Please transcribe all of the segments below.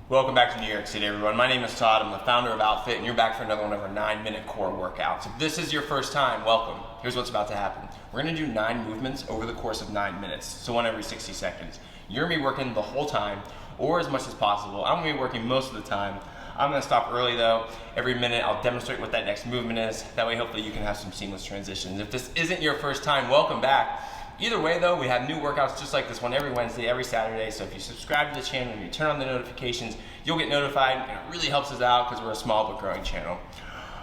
Welcome back to New York City, everyone. My name is Todd. I'm the founder of Outfit, and you're back for another one of our 9-minute core workouts. If this is your first time, welcome. Here's what's about to happen. We're gonna do 9 movements over the course of 9 minutes, so one every 60 seconds. You're gonna be working the whole time, or as much as possible. I'm gonna be working most of the time. I'm gonna stop early though. Every minute I'll demonstrate what that next movement is. That way hopefully you can have some seamless transitions. If this isn't your first time, welcome back. Either way though, we have new workouts just like this one every Wednesday, every Saturday. So if you subscribe to the channel and you turn on the notifications, you'll get notified, and it really helps us out because we're a small but growing channel.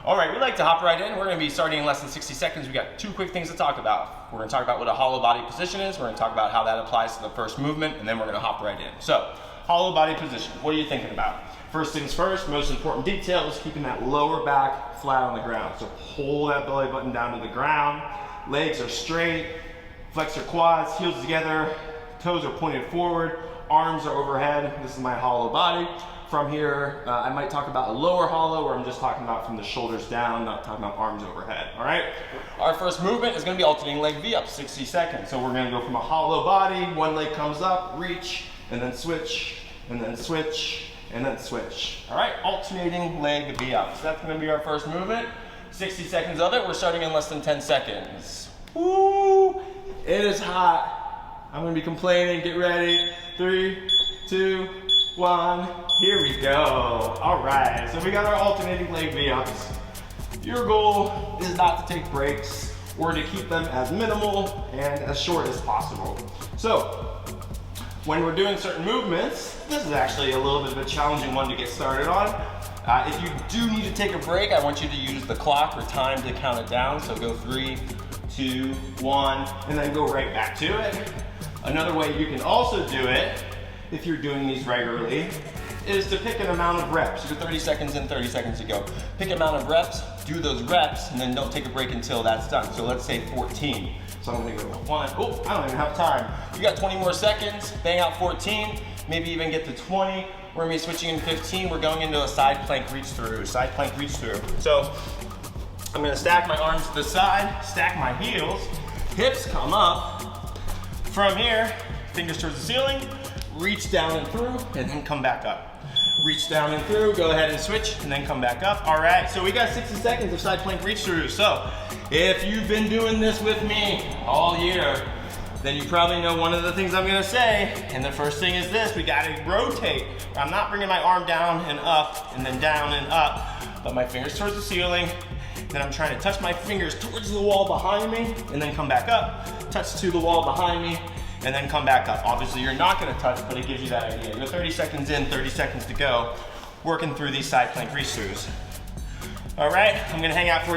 All right, we'd like to hop right in. We're gonna be starting in less than 60 seconds. We got 2 quick things to talk about. We're gonna talk about what a hollow body position is. We're gonna talk about how that applies to the first movement, and then we're gonna hop right in. So, hollow body position, what are you thinking about? First things first, most important detail is keeping that lower back flat on the ground. So pull that belly button down to the ground. Legs are straight. Flex your quads, heels together, toes are pointed forward, arms are overhead. This is my hollow body. From here, I might talk about a lower hollow, where I'm just talking about from the shoulders down, not talking about arms overhead, all right? Our first movement is gonna be alternating leg V up, 60 seconds. So we're gonna go from a hollow body, one leg comes up, reach, and then switch, and then switch, and then switch. All right, alternating leg V up. So that's gonna be our first movement. 60 seconds of it, we're starting in less than 10 seconds. Woo! It is hot. I'm gonna be complaining. Get ready. 3, 2, 1. Here we go. All right. So we got our alternating leg V-ups. Your goal is not to take breaks or to keep them as minimal and as short as possible. So when we're doing certain movements, this is actually a little bit of a challenging one to get started on. If you do need to take a break, I want you to use the clock or time to count it down. So go 3, 2, 1, and then go right back to it. Another way you can also do it, if you're doing these regularly, is to pick an amount of reps. You do 30 seconds in, 30 seconds to go. Pick an amount of reps, do those reps, and then don't take a break until that's done. So let's say 14. So I'm gonna go 1, oh, I don't even have time. You got 20 more seconds, bang out 14, maybe even get to 20. We're gonna be switching in 15. We're going into a side plank reach through, side plank reach through. So I'm gonna stack my arms to the side, stack my heels, hips come up. From here, fingers towards the ceiling, reach down and through, and then come back up. Reach down and through, go ahead and switch, and then come back up. All right, so we got 60 seconds of side plank reach through. So if you've been doing this with me all year, then you probably know one of the things I'm gonna say. And the first thing is this: we gotta rotate. I'm not bringing my arm down and up, and then down and up, but my fingers towards the ceiling. Then I'm trying to touch my fingers towards the wall behind me, and then come back up, touch to the wall behind me, and then come back up. Obviously you're not gonna touch, but it gives you that idea. You're 30 seconds in, 30 seconds to go, working through these side plank reach throughs. All right, I'm gonna hang out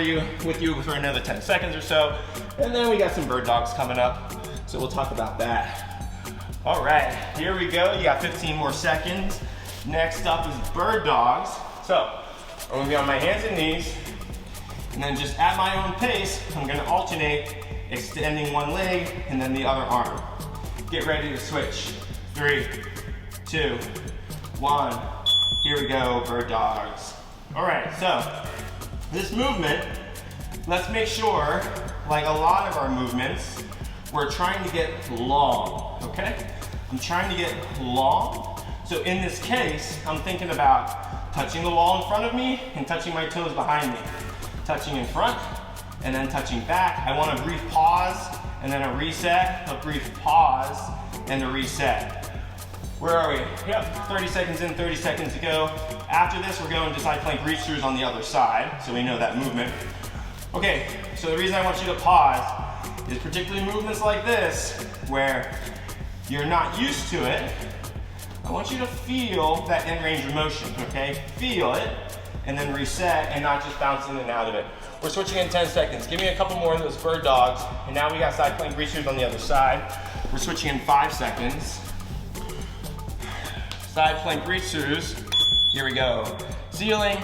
with you for another 10 seconds or so, and then we got some bird dogs coming up, so we'll talk about that. All right, here we go. You got 15 more seconds. Next up is bird dogs. So I'm gonna be on my hands and knees, and then just at my own pace, I'm gonna alternate extending one leg and then the other arm. Get ready to switch. 3, 2, 1. Here we go, bird dogs. All right, so this movement, let's make sure, like a lot of our movements, we're trying to get long, okay? I'm trying to get long. So in this case, I'm thinking about touching the wall in front of me and touching my toes behind me. Touching in front, and then touching back. I want a brief pause, and then a reset, a brief pause, and a reset. Where are we? Yep, 30 seconds in, 30 seconds to go. After this, we're going to side plank reach throughs on the other side, so we know that movement. Okay, so the reason I want you to pause is particularly movements like this, where you're not used to it. I want you to feel that end range of motion, okay? Feel it, and then reset, and not just bounce in and out of it. We're switching in 10 seconds. Give me a couple more of those bird dogs, and now we got side plank reach throughs on the other side. We're switching in 5 seconds. Side plank reach throughs. Here we go. Ceiling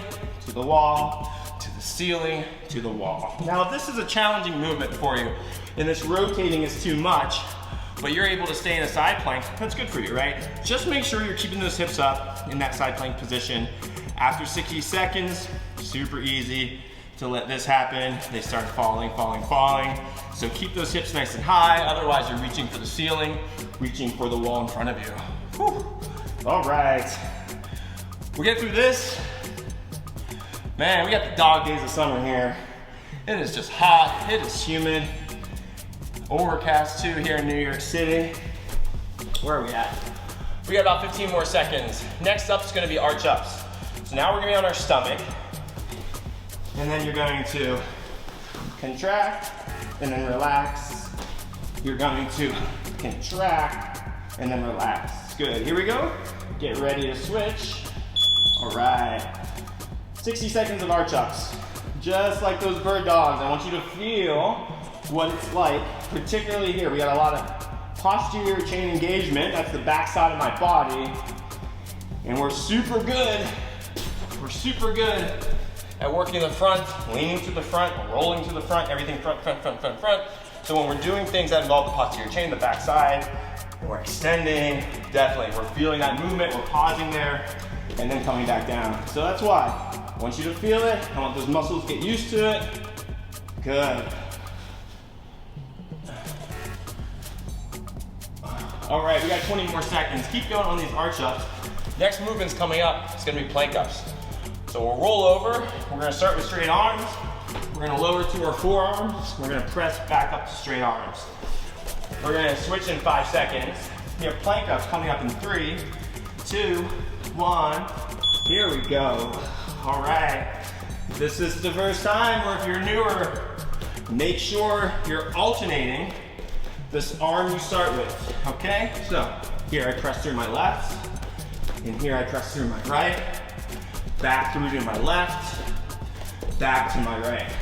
to the wall, to the ceiling, to the wall. Now, if this is a challenging movement for you, and this rotating is too much, but you're able to stay in a side plank, that's good for you, right? Just make sure you're keeping those hips up in that side plank position. After 60 seconds, super easy to let this happen. They start falling, falling, falling. So keep those hips nice and high, otherwise you're reaching for the ceiling, reaching for the wall in front of you. Whew. All right. We get through this. Man, we got the dog days of summer here. It is just hot, it is humid. Overcast too here in New York City. Where are we at? We got about 15 more seconds. Next up is gonna be arch ups. So now we're gonna be on our stomach. And then you're going to contract and then relax. You're going to contract and then relax. Good, here we go. Get ready to switch. All right. 60 seconds of arch ups. Just like those bird dogs, I want you to feel what it's like, particularly here. We got a lot of posterior chain engagement. That's the back side of my body. And we're super good at working the front, leaning to the front, rolling to the front, everything front, front, front, front, front. So when we're doing things that involve the posterior chain, the back side, and we're extending, definitely, we're feeling that movement, we're pausing there, and then coming back down. So that's why I want you to feel it. I want those muscles to get used to it. Good. All right, we got 20 more seconds. Keep going on these arch ups. Next movement's coming up. It's gonna be plank ups. So we'll roll over. We're gonna start with straight arms. We're gonna lower to our forearms. We're gonna press back up to straight arms. We're gonna switch in 5 seconds. We have plank ups coming up in 3, 2, 1. Here we go. All right. This is the first time, or if you're newer, make sure you're alternating this arm you start with, okay? So here I press through my left, and here I press through my right, back through to my left, back to my right.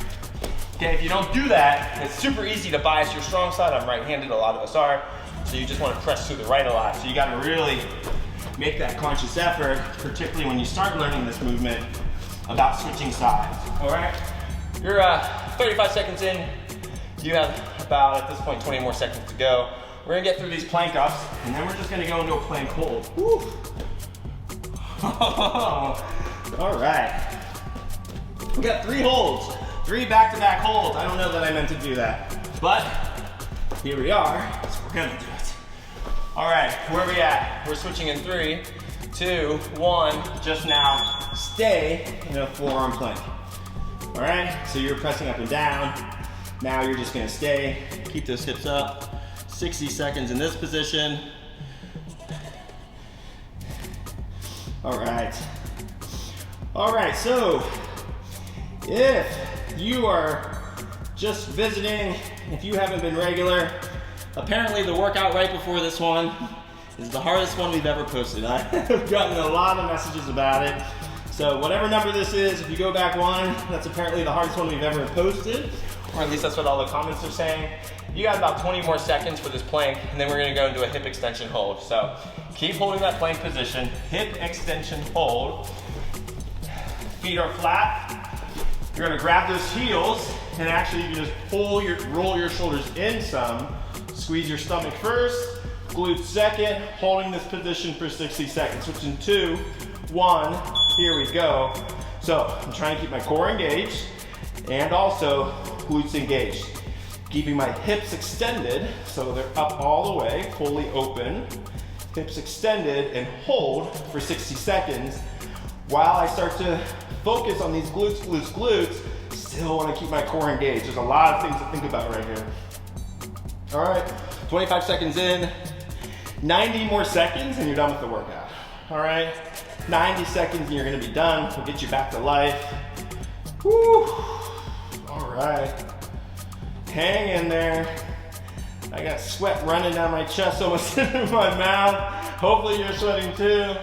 Okay, if you don't do that, it's super easy to bias your strong side. I'm right-handed, a lot of us are, so you just want to press through the right a lot. So you got to really make that conscious effort, particularly when you start learning this movement, about switching sides, all right? You're 35 seconds in. You have about, at this point, 20 more seconds to go. We're gonna get through these plank ups, and then we're just gonna go into a plank hold. Woo. All right. We got 3 holds, 3 back-to-back holds. I don't know that I meant to do that, but here we are, so we're gonna do it. All right, where are we at? We're switching in 3, 2, 1. Just now, stay in a forearm plank. All right, so you're pressing up and down. Now you're just gonna stay, keep those hips up. 60 seconds in this position. All right. All right, so if you are just visiting, if you haven't been regular, apparently the workout right before this one is the hardest one we've ever posted. I've gotten a lot of messages about it. So whatever number this is, if you go back one, that's apparently the hardest one we've ever posted, or at least that's what all the comments are saying. You got about 20 more seconds for this plank, and then we're gonna go into a hip extension hold. So keep holding that plank position, hip extension hold. Feet are flat. You're gonna grab those heels, and actually you can just roll your shoulders in some. Squeeze your stomach first, glutes second, holding this position for 60 seconds. Switching 2, 1, here we go. So I'm trying to keep my core engaged and also glutes engaged. Keeping my hips extended so they're up all the way, fully open. Hips extended and hold for 60 seconds while I start to focus on these glutes, glutes, glutes. Still want to keep my core engaged. There's a lot of things to think about right here. All right, 25 seconds in, 90 more seconds and you're done with the workout. All right, 90 seconds and you're gonna be done. We'll get you back to life. Woo. All right, hang in there. I got sweat running down my chest, almost into my mouth. Hopefully you're sweating too.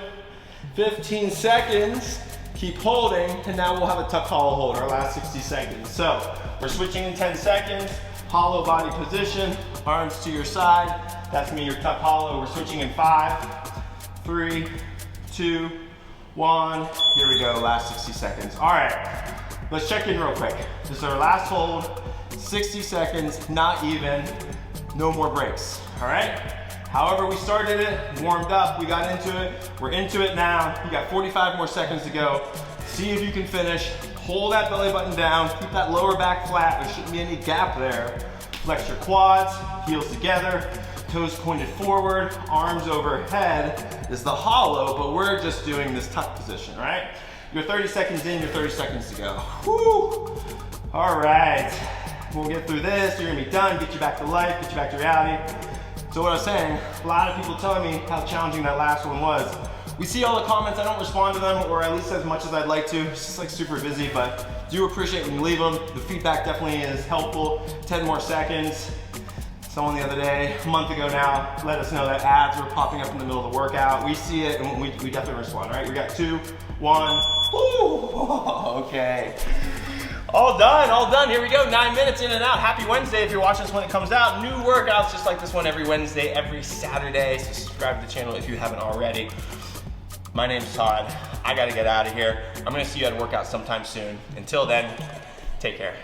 15 seconds, keep holding, and now we'll have a tuck hollow hold, our last 60 seconds. So we're switching in 10 seconds, hollow body position, arms to your side. That's me, your tuck hollow. We're switching in 5, 3, 2, 1. Here we go, last 60 seconds. All right, let's check in real quick. This is our last hold, 60 seconds, not even, no more breaks, all right? However we started it, warmed up, we got into it, we're into it now. You got 45 more seconds to go. See if you can finish. Hold that belly button down, keep that lower back flat. There shouldn't be any gap there. Flex your quads, heels together, Toes pointed forward, arms overhead is the hollow, but we're just doing this tuck position, right? You're 30 seconds in, you're 30 seconds to go. Woo! All right, we'll get through this, you're gonna be done, get you back to life, get you back to reality. So what I was saying, a lot of people telling me how challenging that last one was. We see all the comments, I don't respond to them, or at least as much as I'd like to. It's just like super busy, but do appreciate when you leave them. The feedback definitely is helpful. 10 more seconds. Someone the other day, a month ago now, let us know that ads were popping up in the middle of the workout. We see it and we definitely respond, right? We got 2, 1, woo, okay. All done, here we go, 9 minutes in and out. Happy Wednesday if you're watching this when it comes out. New workouts just like this one every Wednesday, every Saturday, so subscribe to the channel if you haven't already. My name's Todd, I gotta get out of here. I'm gonna see you at a workout sometime soon. Until then, take care.